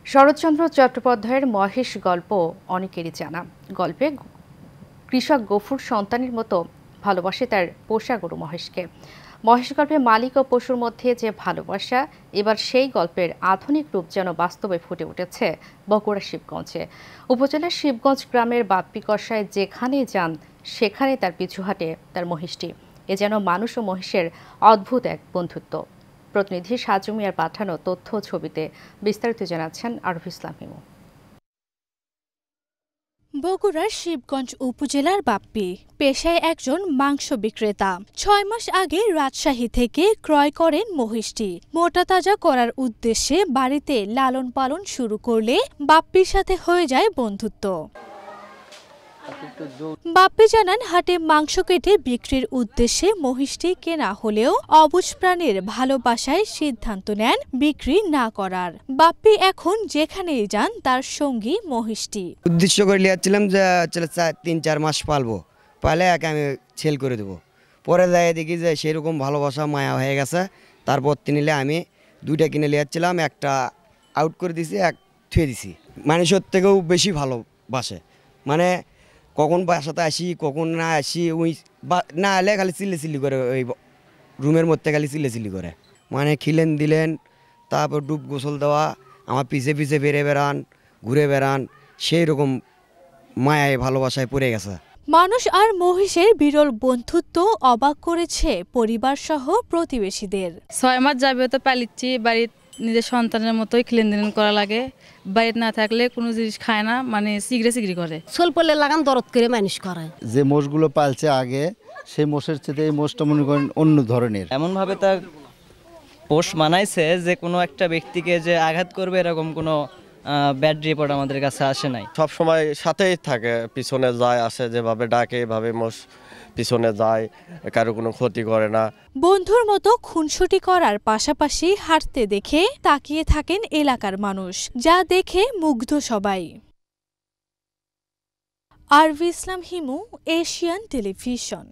শরৎচন্দ্র চট্টোপাধ্যায়ের মহেশ গল্প অনেকেরই জানা। গল্পে কৃষক গফুর সন্তানের মতো ভালোবাসে তার পোষা গরু মহেশকে। মহেশ গল্পে মালিক ও পশুর মধ্যে যে ভালোবাসা, এবার সেই গল্পের আধুনিক রূপ যেন বাস্তবে ফুটে উঠেছে বগুড়া শিবগঞ্জে। উপজেলার শিবগঞ্জ গ্রামের বাপ্পি কসাই যেখানেই যান সেখানে তার পিছু হাঁটে তার মহিষটি। এ যেন মানুষ ও মহিষের অদ্ভুত এক বন্ধুত্ব। প্রতিনিধি সাজু মিয়ার পাঠানো তথ্য ছবিতে বিস্তারিত জানাচ্ছেন আরফ ইসলাম হিমু। বগুড়ার শিবগঞ্জ উপজেলার বাপ্পি পেশায় একজন মাংস বিক্রেতা। ৬ মাস আগে রাজশাহী থেকে ক্রয় করেন মহিষটি। মোটা তাজা করার উদ্দেশ্যে বাড়িতে লালন পালন শুরু করলে বাপ্পির সাথে হয়ে যায় বন্ধুত্ব। বাপ্পি জানান, হাটে মাংস কেটে বিক্রির উদ্দেশ্যে মহিষটি কেনা হলেও অবুঝ প্রাণীর ভালোবাসায় সিদ্ধান্ত নেন বিক্রি না করার। বাপ্পি এখন যেখানেই যান তার সঙ্গী মহিষটি। উদ্দেশ্য করে লিয়াচ্ছিলাম যে ৩-৪ মাস পালবো, পালে একে আমি ছেল করে দেবো। পরে যাই দেখি যে সেরকম ভালোবাসা মায়া হয়ে গেছে। তারপর নিলে আমি 2টা কিনে লিয়াচ্ছিলাম, একটা আউট করে দিছি, এক থুয়ে দিছি। মানুষের থেকেও বেশি ভালোবাসে, মানে কখন বাসাতে আসি কখন না আসি, ওই না এলে খালি চিল্লি করে, ওই রুমের মধ্যে খালি চিল্লি করে, মানে খিলেন দিলেন, তারপর ডুব গোসল দেওয়া, আমার পিছে পিছে বেড়ান ঘুরে বেড়ান, সেই রকম মায়ায় ভালোবাসায় পড়ে গেছে। মানুষ আর মহিষের বিরল বন্ধুত্ব অবাক করেছে পরিবার সহ প্রতিবেশীদের। 6 মাস যাবে তো পালিচ্ছি, বাড়ির নিজের সন্তানের মতোই লেনদেন করা লাগে। বাড়িতে না থাকলে কোনো জিনিস খায় না, মানে সিগড়ে করে সোল পড়লে লাগান দরদ করে মানুষ করে। যে মোষগুলো পালছে আগে, সেই মোষের চেয়ে এই মোষটা মনে করেন অন্য ধরনের। এমনভাবে তার পোষ মানাইছে যে কোনো একটা ব্যক্তিকে যে আঘাত করবে এরকম কোনো ব্যাড রিপোর্ট আমাদের কাছে আসে নাই। সব সময় সাথেই থাকে, পিছনে যায় আসে, যেভাবে ডাকে এভাবে মোষ পিছনে যায়, কারো কোনো ক্ষতি করে না। বন্ধুর মতো খুনসুটি করার পাশাপাশি হাঁটতে দেখে তাকিয়ে থাকেন এলাকার মানুষ, যা দেখে মুগ্ধ সবাই। আরভি ইসলাম হিমু, এশিয়ান টেলিভিশন।